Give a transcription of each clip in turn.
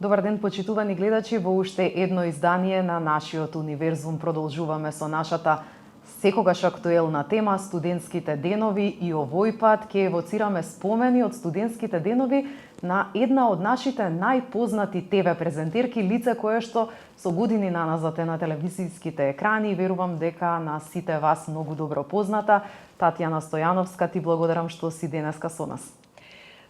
Добар ден, почитувани гледачи, во уште едно издание на нашиот универзум продолжуваме со нашата секогаш актуелна тема студентските денови и овој пат ќе евоцираме спомени од студентските денови на една од нашите најпознати ТВ презентерки, лице кое што со години наназад е на телевизиските екрани и верувам дека на сите вас многу добро позната. Татјана Стојановска, ти благодарам што си денеска со нас.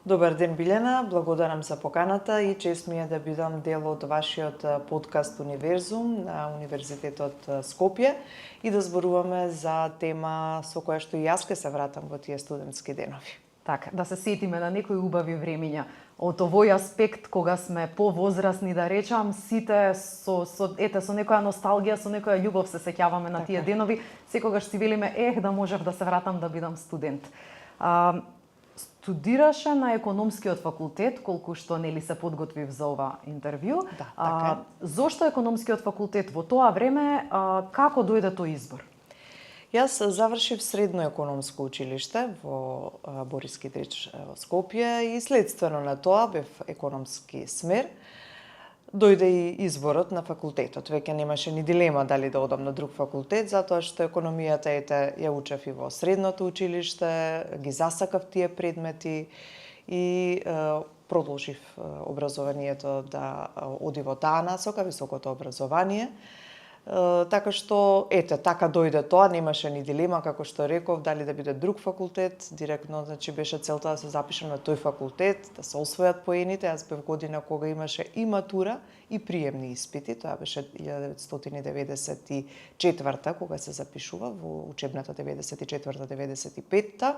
Добар ден, Билена, благодарам за поканата и чест ми е да бидам дел од вашиот подкаст Универзум на Универзитетот Скопје и да зборуваме за тема со која што и јас ќе се вратам во тие студентски денови. Така, да се сетиме на некои убави времиња. Од овој аспект, кога сме повозрасни, да речам, сите со некоја носталгија, со некоја љубов се сеќаваме на тие денови. Секогаш си велиме, да можев да се вратам да бидам студент. Студираше на економскиот факултет, колку што нели се подготвив за ова интервју. Да, така. Зошто економскиот факултет во тоа време, како дојде тој избор? Јас завршив средно економско училиште во Борис Кидрич во Скопје и следствено на тоа бев економски смер. Дојде и изборот на факултетот. Веќе немаше ни дилема дали да одам на друг факултет, затоа што економијата ја учев и во средното училиште, ги засакав тие предмети и продолжив образованието да оди во таа насока, високото образование. Така што, така дојде тоа, немаше ни дилема, како што реков, дали да биде друг факултет, директно, беше целта да се запишам на тој факултет, да се освојат поените. Јас бев година кога имаше и матура, и приемни испити, тоа беше 1994 кога се запишува во учебната 94-95.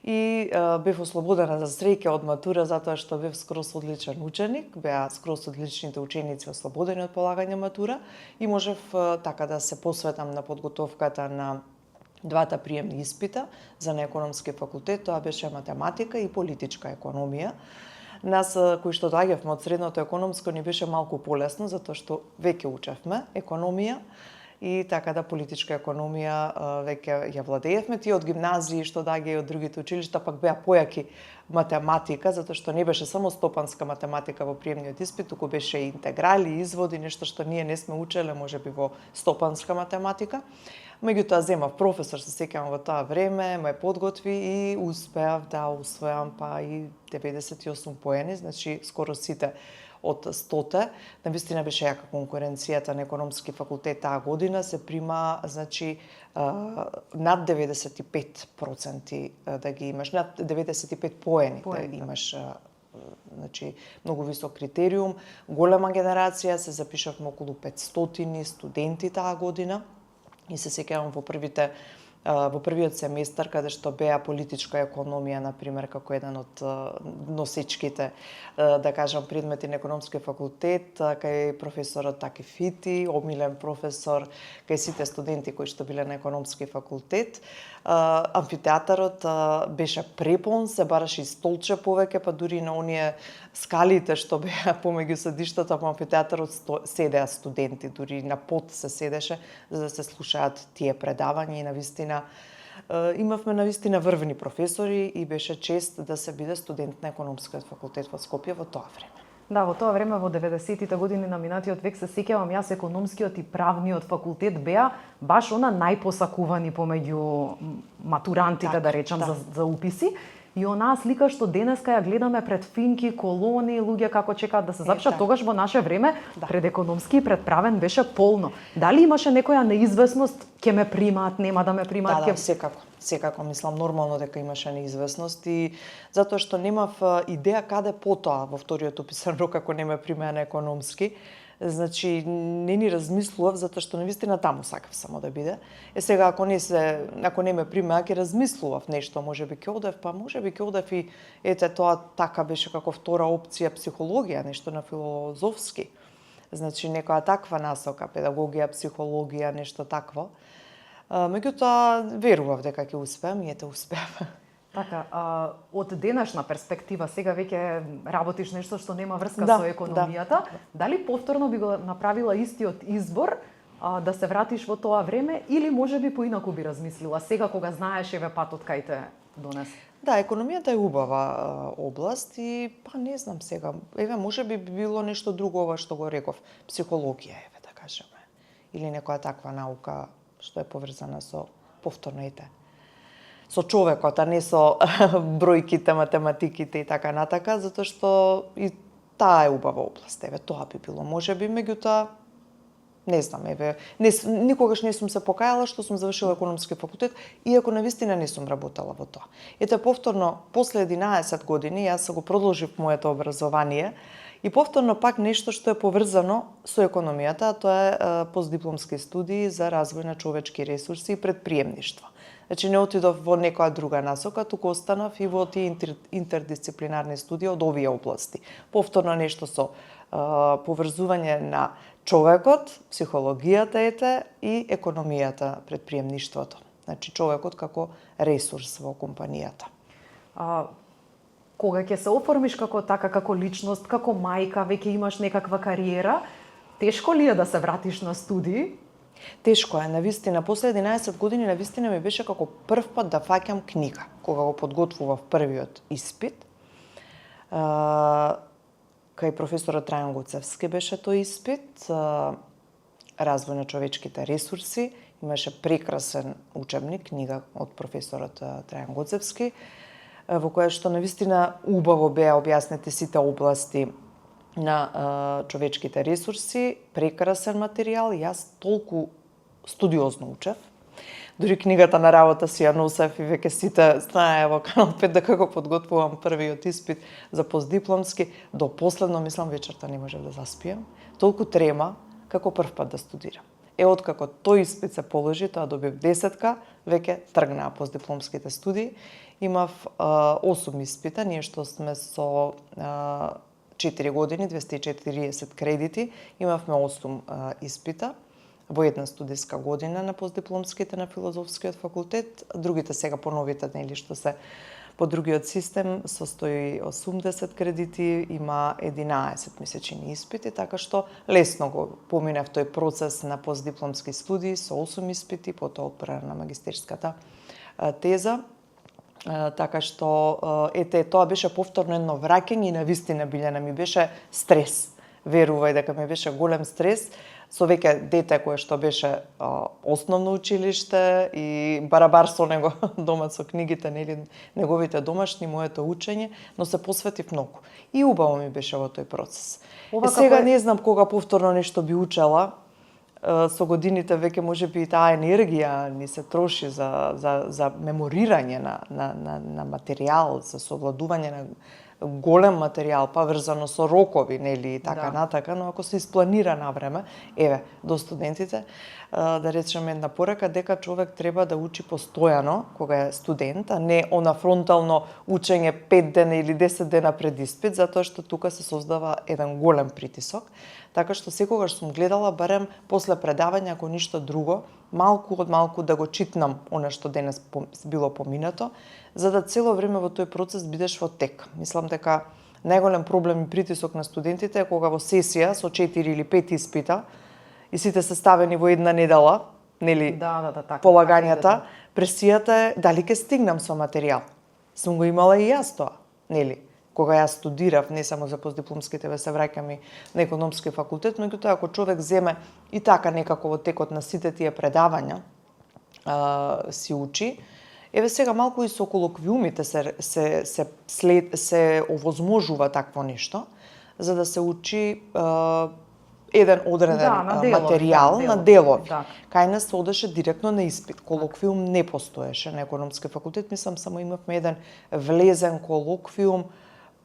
И бев ослободена за среќа од матура затоа што бев скроз одличен ученик, беа скроз одличните ученици ослободени од полагање матура и можев така да се посветам на подготовката на двата приемни испита за на економски факултет, тоа беше математика и политичка економија. Нас кои што доаѓавме од средното економско ни беше малку полесно затоа што веќе учевме економија. И така да политичка економија веќе ја владеевме. Тие од гимназии што доаѓаја од другите училишта пак беа појаки математика, затоа што не беше само стопанска математика во приемниот испит, туку беше и интеграли, изводи, нешто што ние не сме учеле можеби во стопанска математика. Меѓутоа земав професор, се сеќавам во тоа време, ме подготви и успеав да усвојам па и 98 поени, значи скоро сите од 100-те. Навистина беше јака конкуренцијата на економски факултет таа година, се прима, значи, над 95% да ги имаш, над 95 поени да имаш, значи, многу висок критериум, голема генерација, се запишавме околу 500 студенти таа година и се сеќавам во првиот семестар, каде што беа политичка економија, например, како еден од носечките, да кажам, предмети на економски факултет, кај професорот Таки Фити, омилен професор, кај сите студенти кои што биле на економски факултет. Амфитеатарот беше препон, се бараше и столче повеќе, па дури на оние скалите што беа помеѓу седиштата по амфитеатарот седеа студенти, дури на под се седеше за да се слушаат тие предавања и навистина имавме навистина врвни професори и беше чест да се биде студент на економскиот факултет во Скопје во тоа време. Да, во тоа време, во 90-тите години на минатиот век, се сеќавам јас, економскиот и правниот факултет беа баш најпосакувани помеѓу матурантите, да речам, за уписи. И онаа слика што денеска ја гледаме пред финки, колони, луѓе како чекаат да се запишат, тогаш во наше време пред економски и пред правен беше полно. Дали имаше некоја неизвестност, ќе ме примаат, нема да ме примаат? Да, секако, мислам нормално дека имаше неизвестност и затоа што немав идеја каде потоа во вториот уписен рок ако не ме примаа на економски. Значи, не ни размислував, затоа што навистина таму сакав само да биде. Сега, ако не ме примеа, ќе размислував нешто, можеби ќе одев, па можеби ќе одев и тоа така беше како втора опција психологија, нешто на филозофски. Значи, некоја таква насока, педагогија, психологија, нешто такво. Меѓутоа, верував дека ќе успеам и успеав. Така, од денешна перспектива, сега веќе работиш нешто што нема врска со економијата, дали повторно би го направила истиот избор да се вратиш во тоа време или можеби поинаку би размислила сега кога знаеш еве патот кај те донес? Да, економијата е убава област и па не знам сега, еве можеби би било нешто друго ова што го реков, психологија еве да кажеме, или некоја таква наука што е поврзана со повторно со човекот, а не со бројките, математиките и така натака, затоа што и таа е убава област, еве тоа би било можеби, меѓутоа не знам, еве, никогаш не сум се покајала што сум завршила економски факултет, иако навистина не сум работела во тоа. Ете, повторно, после 11 години, јас го продолжив моето образование и повторно пак нешто што е поврзано со економијата, а тоа е постдипломски студии за развој на човечки ресурси и предприемништво. Значи, не отидов во некоја друга насока, туку останав и во тие интердисциплинарни студии од овие области. Повторно нешто со поврзување на човекот, психологијата и економијата, предприемништвото. Значи, човекот како ресурс во компанијата. Кога ќе се оформиш како личност, како мајка, веќе имаш некаква кариера, тешко ли е да се вратиш на студии? Тешко е, навистина. После 11 години навистина ми беше како прв пат да фаќам книга. Кога го подготвував првиот испит, кај професорот Трајан Гоцевски беше тој испит, развој на човечките ресурси, имаше прекрасен учебник, книга од професорот Трајан Гоцевски, во која што навистина убаво беа објаснети сите области на човечките ресурси, прекрасен материјал, јас толку студиозно учев. Дури книгата на работа си ја носев и веќе сите знае во Канал 5 дека го подготвувам првиот испит за постдипломски, до последно мислам вечерта не можев да заспиам. Толку трема како прв пат да студирам. Откако тој испит се положи, тоа добив 10-ка, веќе тргнаа постдипломските студии. Имав 8 испита, ние што сме со 4 години, 240 кредити, имавме 8 испита во една студиска година на постдипломските на Филозофскиот факултет. Другите сега по новите, нели, што се по другиот систем, со 180 кредити, има 11 месечини испити, така што лесно го поминав тој процес на постдипломски студии со 8 испити, потоа одбрана на магистерската теза. Така што, ете, тоа беше повторно едно враќање и навистина Билјана ми беше стрес. Верувај дека ми беше голем стрес, со веќе дете кое што беше основно училиште и барабар со него дома со книгите, нели, неговите домашни, моето учење, но се посветив многу. И убаво ми беше во тој процес. Сега не знам кога повторно нешто би учела, со годините веќе можеби таа енергија ни се троши за меморирање на материјал, за совладување на голем материјал, па врзано со рокови, нели, и така натака, но ако се испланира на време, еве, до студентите, да речеме една порака дека човек треба да учи постојано кога е студент, а не она фронтално учење 5 дена или 10 дена пред испит, затоа што тука се создава еден голем притисок. Така што секогаш сум гледала барем после предавање, ако ништо друго, малку од малку да го читнам она што денес било поминато, за да цело време во тој процес бидеш во тек. Мислам дека најголем проблем и притисок на студентите е кога во сесија со 4 или 5 испита и сите се ставени во една недела, нели, полагањата, пресијата е дали ќе стигнам со материјал. Сум го имала и јас тоа, нели? Кога јас студирав, не само за постдипломските, ве се враќам и на економски факултет, меѓутоа ако човек земе и така некако во текот на сите тие предавања си учи, еве сега малку и со колоквиумите се овозможува такво нешто, за да се учи еден одреден материјал на делови. Кај нас се одеше директно на испит. Колоквиум не постоеше на економски факултет, мислам само имавме еден влезен колоквиум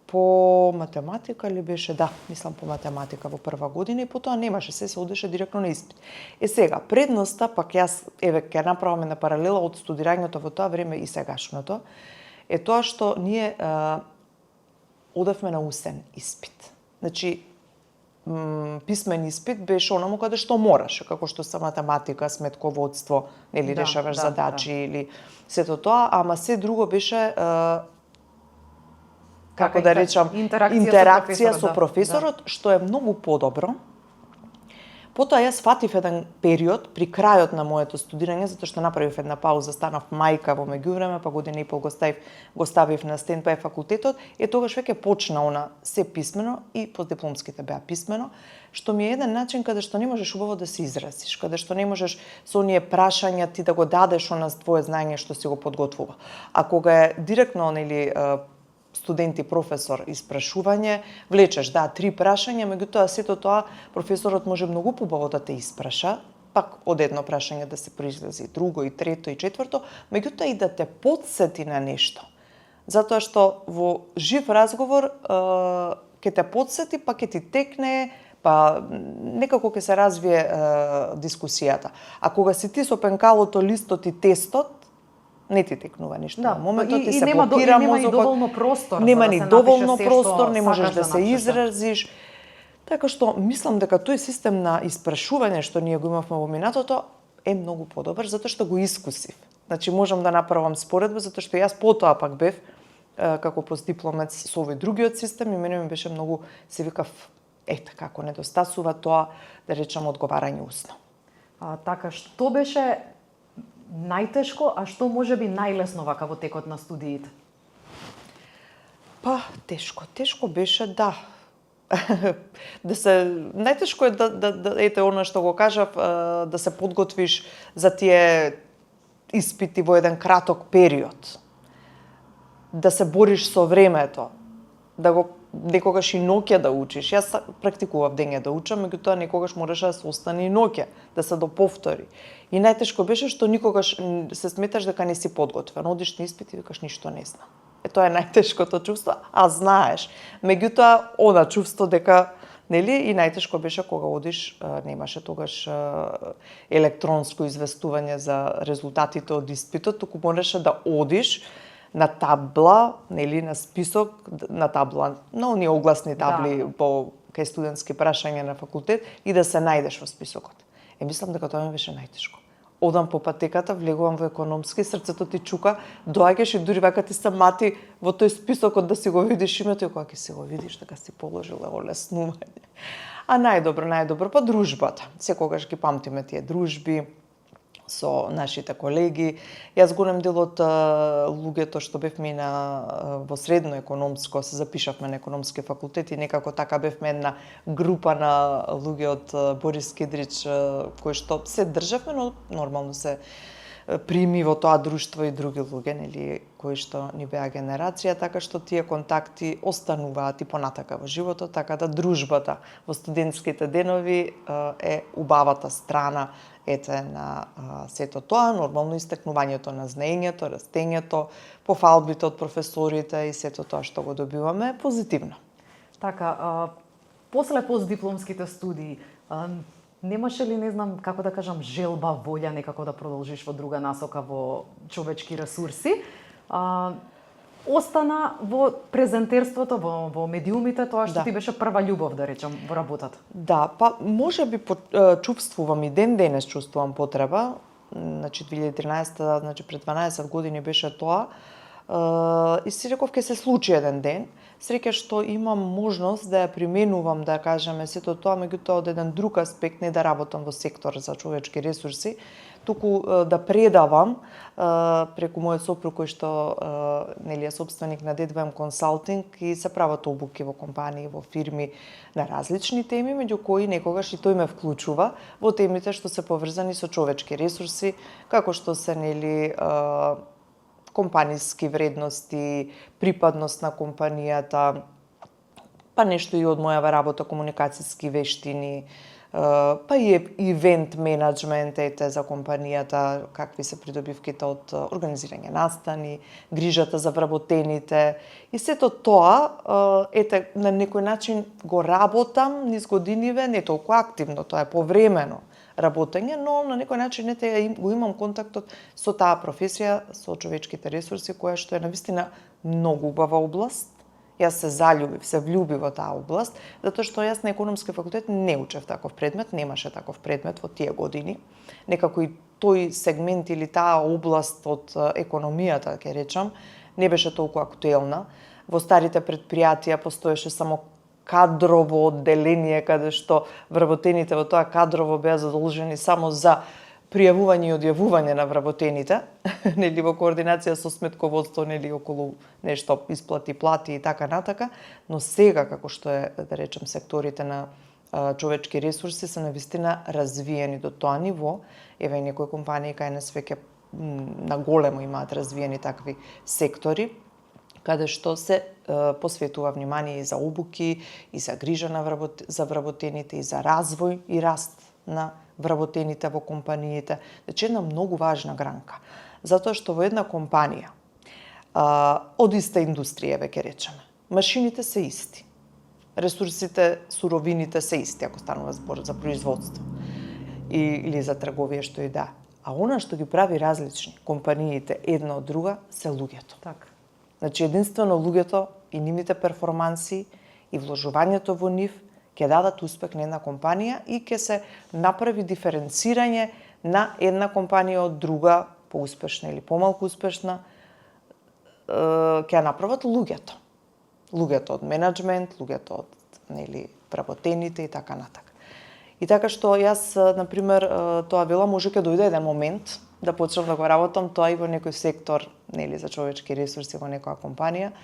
по математика ли беше? Да, мислам по математика во прва година и потоа немаше, се одеше директно на испит. Сега, предноста, пак јас, еве, ќе направиме на паралела од студирањето во тоа време и сегашното, е тоа што ние одевме на усен испит. Значи, писмен испит беше онаму каде што мораше, како што се математика, сметководство, нели, решаваш задачи или сето тоа, ама се друго беше како да речам, интеракција со професорот, што е многу подобро. Потоа јас фатив еден период при крајот на моето студирање, затоа што направив една пауза, станав мајка во меѓувреме, па година и пол го ставив на стендбај факултетот, тогаш веќе почна она се писмено и постдипломските беа писмено, што ми е еден начин каде што не можеш убаво да се изразиш, каде што не можеш со оние прашања ти да го дадеш она твое знаење што си го подготвува. А кога е директно, нели, студент и професор испрашување, влечеш, да, 3 прашања, меѓутоа сето тоа професорот може многу побаво да те испраша, пак од едно прашање да се произлези друго и трето и четврто, меѓутоа и да те потсети на нешто. Затоа што во жив разговор ќе те потсети, па ќе ти текне, па некако ќе се развие дискусијата. А кога си ти со пенкалото, листот и тестот, не ти текнува ништо. Да, моментот ти се блокира блокира мозокот. Нема и доволно простор. Нема ни доволно простор, не можеш да се напишеш. изразиш. Така што мислам дека тој систем на испрашување што ние го имавме во минатото е многу подобар затоа што го искусив. Значи можам да направам споредба затоа што јас потоа пак бев како постдипломец со овој другиот систем и мене ми беше многу, се викав, како недостасува тоа, да речам, одговарање усно. Така, што беше најтешко, а што може би најлесно вака во текот на студиите? Па, тешко беше, да. Најтешко е ете она што го кажав, да се подготвиш за тие испити во еден краток период. Да се бориш со времето, да го некогаш и ноќе да учиш. Јас практикував дење да учам, меѓутоа некогаш мораше да се остане и ноќе, да се доповтори. И најтешко беше што никогаш се сметаш дека не си подготвен. Одиш на испит и викаш ништо не знам. Тоа е најтешкото чувство, а знаеш. Меѓутоа, она чувство дека, нели, и најтешко беше кога одиш, немаше тогаш електронско известување за резултатите од испитот, туку мораше да одиш на табла, нели, на список, на табла, на оние огласни табли по кај студентски прашања на факултет и да се најдеш во списокот. Мислам дека тоа ми беше најтешко. Одам по патеката, влегувам во економски, срцето ти чука, доаѓаш и дури вака ти се мати во тој списокот да си го видиш името и кога ќе си го видиш, дека си положила олеснување. А најдобро, па дружбата. Секогаш ги памтиме тие дружби со нашите колеги. Јас голем дел од луѓето што бевме во средно економско, се запишавме на економски факултет и некако така бевме една група на луѓе од Борис Кидрич кои што се државме, но нормално се прими во тоа друштво и други луѓе, нели, кои што ни беа генерација, така што тие контакти остануваат и понатака во животот, така да дружбата во студентските денови е убавата страна на сето тоа, нормално истекнувањето на знаењето, растењето, пофалбите од професорите и сето тоа што го добиваме е позитивно. Така, после постдипломските студии, немаше ли, не знам како да кажам, желба, волја некако да продолжиш во друга насока во човечки ресурси? Остана во презентерството, во медиумите, тоа што ти беше прва љубов, да речам, во работата. Да, па можеби чувствувам и денес чувствувам потреба, значи 2013, значи пред 12 години беше тоа, и си реков ке се случи еден ден. Среќа што имам можност да ја применувам, да кажеме, сето тоа, меѓутоа од еден друг аспект, не да работам во сектор за човечки ресурси, туку да предавам преку мојот сопруг кој што нели е сопственик на D2M Consulting и се прават обуки во компании, во фирми на различни теми, меѓу кои некогаш и тој ме вклучува во темите што се поврзани со човечки ресурси, како што се нели компаниски вредности, припадност на компанијата, па нешто и од мојава работа, комуникацијски вештини, па и ивент менеджмент за компанијата, какви се придобивките од организирање настани, грижата за вработените. И сето тоа, на некој начин го работам низ годиниве, не толку активно, тоа е повремено работење, но на некој начин го имам контактот со таа професија, со човечките ресурси, која што е навистина многу убава област. Јас се заљубив, се влюбив во таа област, затоа што јас на економски факултет не учев таков предмет, немаше таков предмет во тие години. Некако и тој сегмент или таа област од економијата, ќе речам, не беше толку актуелна. Во старите предпријатија постоеше само кадрово одделение каде што вработените во тоа кадрово беа задолжени само за пријавување и одјавување на вработените, нели во координација со сметководство, нели околу нешто исплати, плати и така натака, но сега како што е, да речем, секторите на човечки ресурси се навистина развиени до тоа ниво. Еве и некои компании кај нас веќе на големо имаат развиени такви сектори, каде што се посветува внимание и за обуки, и за грижа за вработените, и за развој и раст на вработените во компаниите. Значи една многу важна гранка. Затоа што во една компанија од иста индустрија, веќе речеме, машините се исти. Ресурсите, суровините се исти, ако станува збор за производство или за трговија, што и да. А она што ги прави различни компаниите една од друга се луѓето. Така. Значи единствено луѓето и нивните перформанси и вложувањето во нив ќе дадат успех на една компанија и ќе се направи диференцирање на една компанија од друга, поуспешна или помалку успешна, ќе направат луѓето. Луѓето од менеджмент, луѓето од вработените и така натака. И така што јас, например, тоа велам, може ќе дојде еден момент да почнам да го работам тоа и во некој сектор, за човечки ресурси во некоја компанија.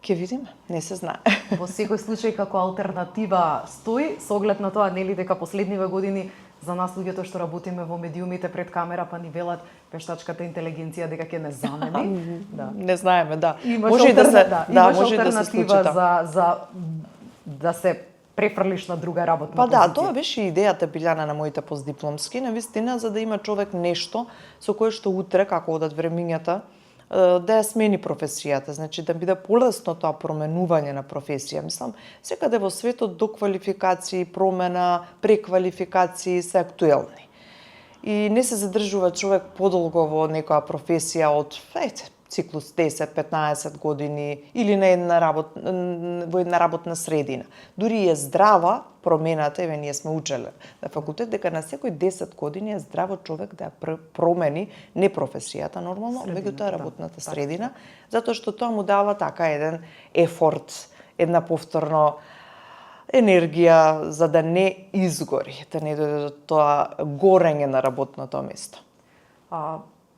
Ќе видиме, не се знае. Во секој случај како алтернатива стои, со оглед на тоа, дека последниве години за нас луѓето што работиме во медиумите пред камера, па ни велат вештачката интелигенција дека ќе не замени. Да. Не знаеме, да. Може да се може да се случи за да се префрлиш на друга работна позиција. Па да, тоа беше идејата Билјана на моите постдипломски, навистина за да има човек нешто со кое што утре, како одат времињата, да ја смени професијата, значи да биде полесно тоа променување на професија. Мислам, секаде во светот доквалификации, промена, преквалификации се актуелни. И не се задржува човек подолго во некоја професија од, циклус 10-15 години или во една работна средина. Дури е здрава промената, еве ние сме учеле на факултет, дека на секој 10 години е здраво човек да ја промени не професијата нормално, меѓутоа работната средина, затоа што тоа му дава така еден ефорт, една повторно енергија за да не изгори, да не дојде до тоа горење на работното место.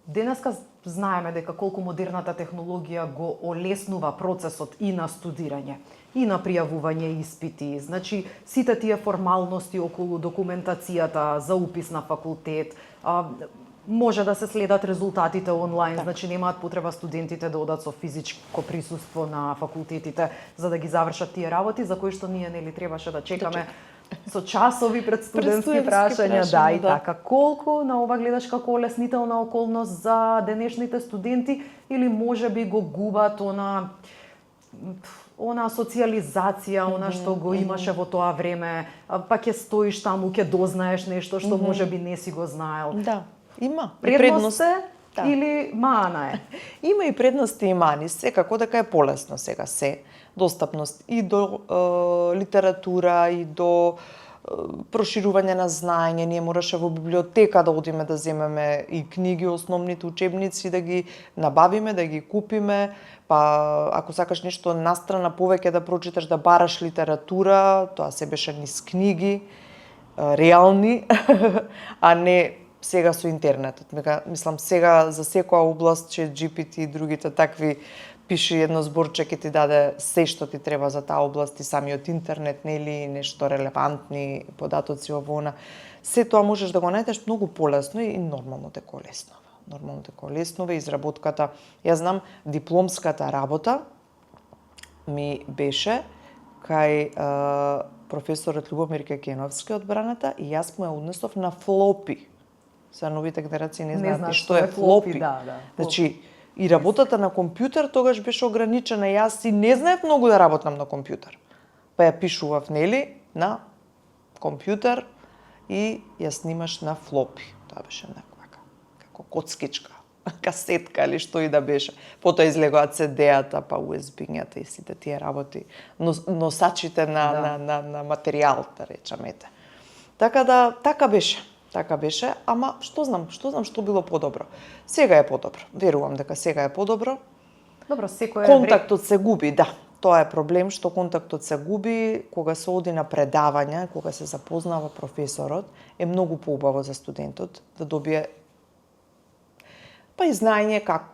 Денеска знаеме дека колку модерната технологија го олеснува процесот и на студирање, и на пријавување испити. Значи, сите тие формалности околу документацијата за упис на факултет, може да се следат резултатите онлайн, значи немаат потреба студентите да одат со физичко присуство на факултетите за да ги завршат тие работи, за кои што ние требаше да чекаме со часови пред студентски прашања, да, и така. Колку на ова гледаш како олеснителна околност за денешните студенти или можеби го губат она социализација, она што го имаше во тоа време, па ќе стоиш таму, ќе дознаеш нешто што можеби не си го знаел. Да, има. Предност или мана е? Има и предности и мани, секако дека е полесно сега се. Достапност и до литература, и до проширување на знаење. Ние мораше во библиотека да одиме да земеме и книги, основните учебници, да ги набавиме, да ги купиме. Па, ако сакаш нешто настрана повеќе да прочиташ, да бараш литература, тоа се беше низ книги, реални, а не сега со интернетот. Мислам, сега за секоја област, ChatGPT и другите такви пиши едно зборче, ќе ти даде се што ти треба за таа област и самиот интернет, нели, нешто релевантни податоци ово она. Се тоа можеш да го најдеш многу полесно и нормално те колеснува. Нормално те колеснува изработката. Јас знам, дипломската работа ми беше кај професорот Љубомир Кекеновски од Браната и јас му ја однесов на флопи. За новите генерации не знаат што е флопи. Значи, и работата на компјутер тогаш беше ограничена. Јас и не знаев многу да работам на компјутер. Па ја пишував, нели, на компјутер и ја снимаш на флопи. Тоа беше како коцкичка, касетка или што и да беше. Потоа излегоа CD-ата, па USB-њата и сите тие работи. Носачите на материјал, да речеме. Така да, така беше, ама што знам што било подобро. Сега е подобро. Верувам дека сега е подобро. Добро, секој контактот се губи, да. тоа е проблем што контактот се губи кога се оди на предавања, кога се запознава професорот, е многу поубаво за студентот да добие па и знаење как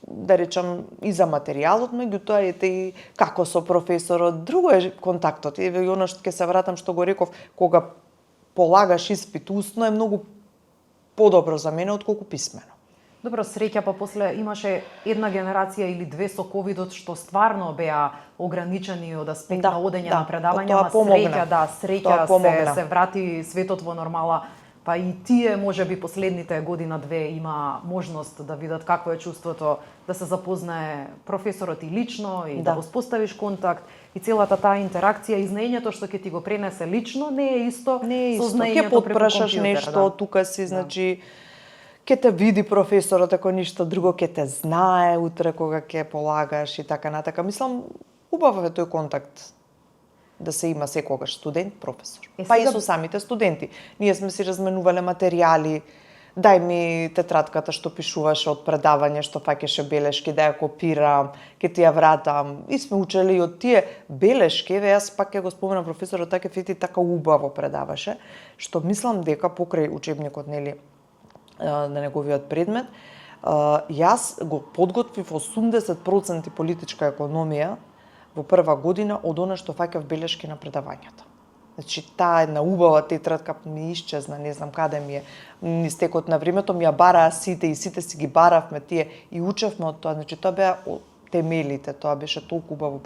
да речам и за материјалот, меѓутоа ете и како со професорот, друго е контактот. Еве и она што ќе се вратам што го реков, кога полагаш испит устно е многу подобро за мене отколку писмено. Добро, среќа па после имаше една генерација или две со ковидот што стварно беа ограничени од аспект на одење на предавања, среќа се врати светот во нормала, па и тие можеби последните година-две има можност да видат какво е чувството да се запознае професорот и лично и да воспоставиш контакт и целата таа интеракција и знаењето што ќе ти го пренесе лично не е исто со знаењето преку компјутер. Нешто, тука си, значи ќе те види професорот, ако ништо друго ќе те знае утре кога ќе полагаш и така натака. Мислам, убав е тој контакт да се има секогаш студент-професор. Па и со самите студенти. Ние сме си разменувале материјали, дај ми тетрадката што пишуваше од предавање, што фаќаше белешки, да ја копирам, ќе ти ја вратам. И сме учели и од тие белешки, еве јас пак ќе го споменам професорот Таке Фити, така убаво предаваше, што мислам дека покрај учебникот, нели, на неговиот предмет, јас го подготвив 80% политичка економија во прва година од она што фаќав белешки на предавањата. Значи, таа една убава тетрадка ми исчезна, не знам каде ми е. Низ текот на времето ми ја бараа сите и сите си ги баравме тие и учевме од тоа. Значи, тоа беа темелите, тоа беше толку убаво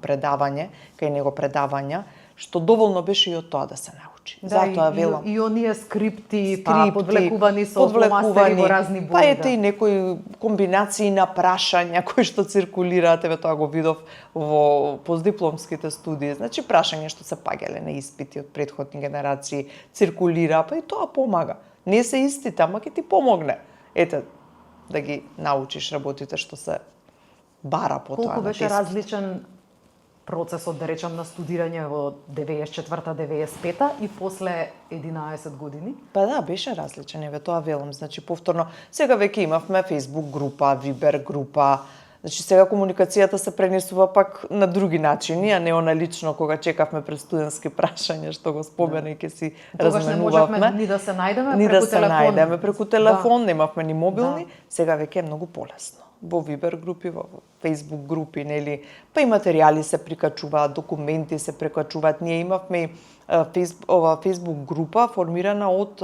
предавање, кај него предавања, што доволно беше и од тоа да се научи. Затоа велам. И оние скрипти, подвлекувани со фломастери во разни бои. Па ете и некои комбинации на прашања кои што циркулираат, еве тоа го видов во постдипломските студии. Значи прашања што се паѓале на испити од претходни генерации, циркулира, па и тоа помага. Не се истите, ама ќе ти помогне. Ете, да ги научиш работите што се бара по тоа. Колку беше различен процесот, да речам, на студирање во 94-95 и после 11 години? Па да, беше различен, еве тоа велам. Значи, повторно, сега веќе имавме Facebook група, Viber група, значи сега комуникацијата се пренесува пак на други начини, а не она лично кога чекавме пред студентски прашања, што го спомена и ќе си разменувавме. Не можевме ни да се најдеме преку телефон. Немавме ни мобилни, сега веќе е многу полесно. Во Viber групи, во Facebook групи, нели, па и материјали се прикачуваат, документи се прикачуваат. Ние имавме Facebook група формирана од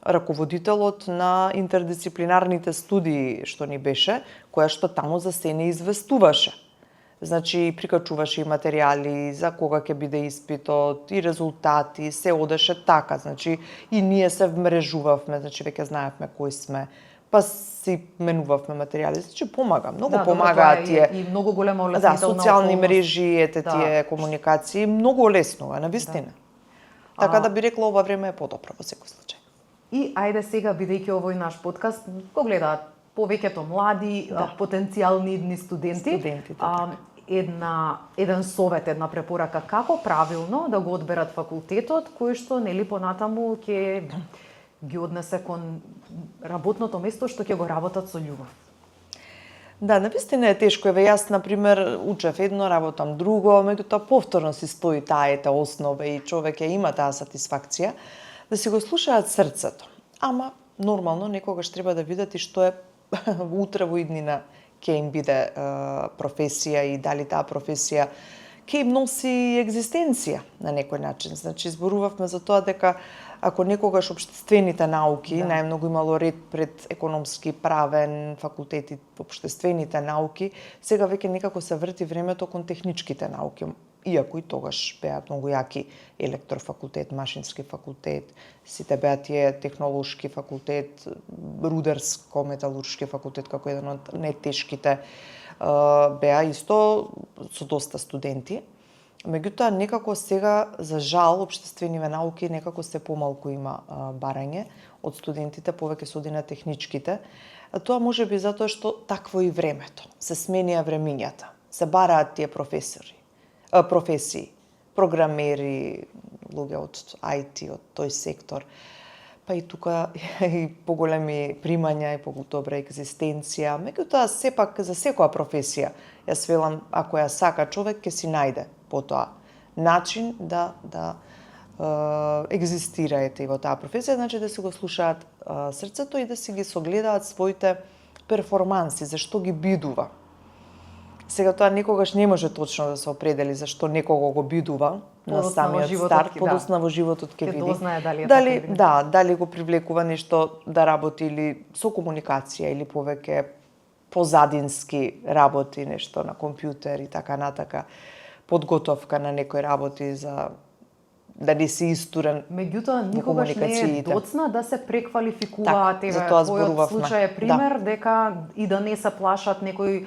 раководителот на интердисциплинарните студии што ни беше, која што таму за се не известуваше. Значи, прикачуваше и материјали за кога ќе биде испитот, и резултати, се одеше така. Значи, и ние се вмрежувавме, значи веќе знаевме кои сме, па си менувавме материјали. Значи, помага, многу помагаат тие. И многу голема олеснителна социјални мрежи, ете тие комуникации, многу олеснува, навистина. Така да би рекла, ова време е подобро во секој случај. И ајде сега, бидејќи овој наш подкаст го гледаат повеќето млади, потенцијални идни студенти, еден совет, една препорака како правилно да го одберат факултетот кој што нели понатаму ќе ги однесе кон работното место што ќе го работат со љубов. Да, навистина е тешко. Еве јас, например, учев едно, работам друго, меѓутоа повторно си стои таа основа и човек ја има таа сатисфакција да си го слушаат срцето. Ама, нормално, некогаш треба да видат и што е утре во иднина ќе им биде професија и дали таа професија ќе им носи екзистенција на некој начин. Значи, зборувавме за тоа дека ако некогаш општествените науки, најмногу имало ред пред економски, правен, факултети, општествените науки, сега веќе некако се врти времето кон техничките науки. Иако и тогаш беа многу јаки електрофакултет, машински факултет, сите беа тие технолошки факултет, рудерско-металуршки факултет како еден од најтешките, беа исто со доста студенти. Меѓутоа, некако сега, за жал, општествениве науки некако се помалку има барање од студентите, повеќе се оди на техничките. Тоа може би затоа што такво и времето. Се сменија времињата. Се бараат тие професии, програмери, луѓе од IT, од тој сектор. па и тука и поголеми примања и подобра екзистенција. Меѓутоа, сепак за секоја професија, јас велам, ако ја сака човек, ќе си најде потоа начин да екзистираете и во таа професија, значи да си го слушаат срцето и да си ги согледаат своите перформанси, зашто ги бидува. Сега тоа никогаш не може точно да се определи зашто некого го бидува на самиот старт, подоцна во животот ќе види. Дознае дали е така или не. Дали го привлекува нешто да работи или со комуникација или повеќе позадински работи, нешто на компјутер и така натака, подготовка на некои работи за да не си истурен. Меѓутоа, никогаш не е доцна да се преквалификуваат. Така, твојот случај е пример дека и да не се плашат некои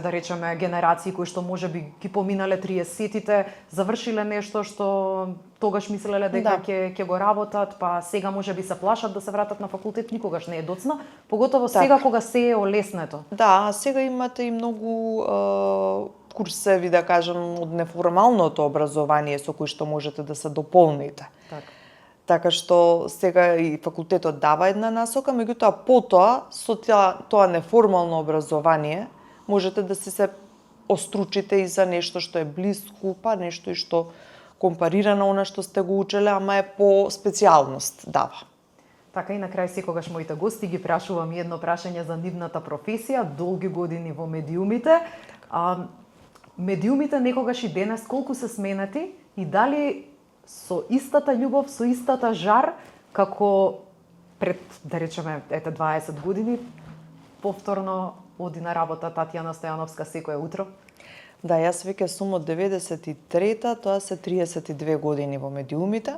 да речеме генерации кои што можеби ги поминале 30-тите, завршиле нешто што тогаш мислеле дека ќе го работат, па сега можеби се плашат да се вратат на факултет, никогаш не е доцна, поготово сега кога се е олеснето. Да, сега имате и многу курсеви, да кажам, од неформалното образование со кои што можете да се дополните. Така што сега и факултетот дава една насока, меѓутоа потоа со тоа неформално образование можете да се остручите и за нешто што е блиску, па нешто и што компарирано она што сте го учеле, ама е по специјалност дава. Така и на крај секогаш моите гости ги прашувам едно прашање за нивната професија, долги години во медиумите. Медиумите некогаш и денес колку се сменети и дали со истата љубов, со истата жар, како пред, да речеме, 20 години, повторно оди на работа Татјана Стојановска секое утро? Да, јас веќе сум од 93-та, тоа се 32 години во медиумите.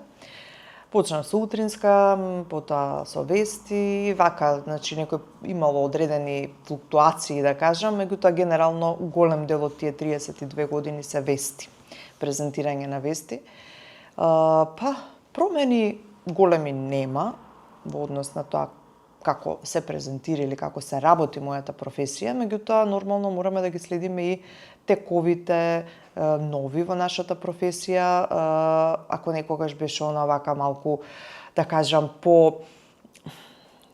Почнав со утринска, потоа со вести, вака, значи некој имало одредени флуктуации, да кажам, меѓутоа генерално голем дел од тие 32 години се вести, презентирање на вести. Па, промени големи нема во однос на тоа како се презентира или како се работи мојата професија, меѓутоа нормално мораме да ги следиме и тековите нови во нашата професија. Ако некогаш беше она вака малку, да кажам,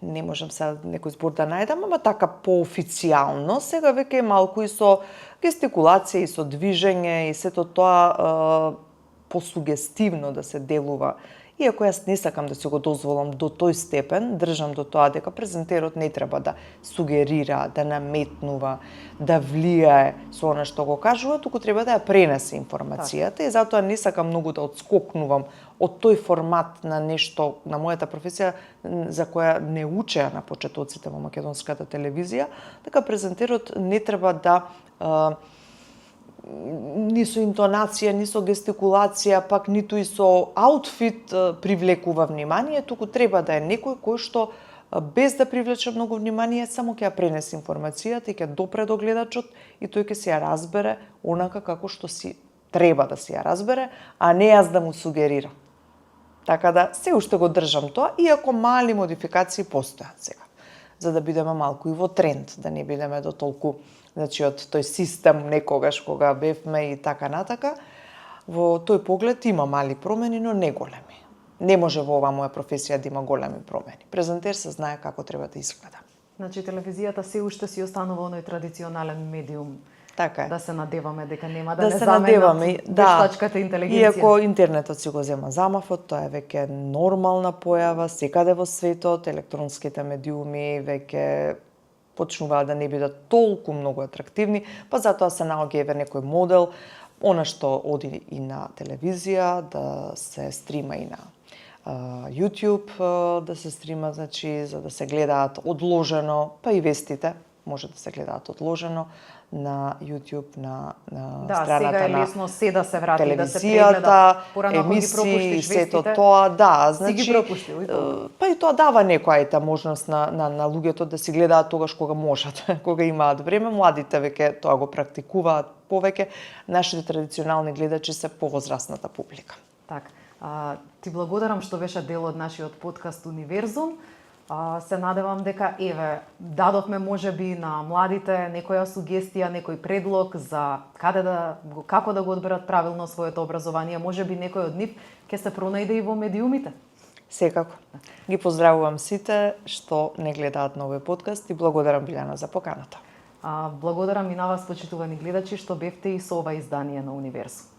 не можам сега некој збор да најдам, ама така поофицијално, сега веќе е малку и со гестикулација, и со движење, и сето тоа посугестивно да се делува. Иако јас не сакам да си го дозволам до тој степен, држам до тоа дека презентерот не треба да сугерира, да наметнува, да влијае со она што го кажува, туку треба да ја пренесе информацијата и затоа не сакам многу да отскокнувам од тој формат на нешто, на мојата професија за која не учеа на почетоците во македонската телевизија, дека презентерот не треба да ни со интонација, ни со гестикулација, пак ниту и со аутфит привлекува внимание, туку треба да е некој кој што без да привлече многу внимание, само ќе ја пренесе информацијата и ќе допре до гледачот и тој ќе се ја разбере онака како што си треба да се ја разбере, а не јас да му сугерирам. Така да се уште го држам тоа, иако мали модификации постојат сега, за да бидеме малку и во тренд, да не бидеме до толку, значи од тој систем некогаш кога бевме и така натака. Во тој поглед има мали промени, но не големи. Не може во оваа моја професија да има големи промени. Презентер се знае како треба да изгледа. Значи телевизијата се уште си останува оној традиционален медиум. Така е. Да се надеваме дека нема да не се заменат вештачката интелигенција. Иако интернетот си го зема замавот, тоа е веќе нормална појава секаде во светот, електронските медиуми веќе почнуваат да не бидат толку многу атрактивни, па затоа се наоѓа еве некој модел, она што оди и на телевизија, да се стрима и на YouTube, да се стрима, значи, за да се гледаат одложено, па и вестите може да се гледаат одложено на YouTube, на страната на лесно се да се врати, да се прегледа, емисии, сето тоа, да, значи, си ги пропуштил и па и тоа дава некоја можност на луѓето да си гледаат тогаш кога можат, кога имаат време. Младите веќе тоа го практикуваат повеќе, нашите традиционални гледачи се повозрасната публика. Така. Ти благодарам што беше дел од нашиот подкаст Универзум. Се надевам дека дадовме можеби на младите некоја сугестија, некој предлог за како да го одберат правилно своето образование, можеби некој од нив ќе се пронајде и во медиумите. Секако. Ги поздравувам сите што не гледаат на овој подкаст и благодарам Билјана за поканата. Благодарам и на вас, почитувани гледачи, што бевте и со ова издание на Универзум.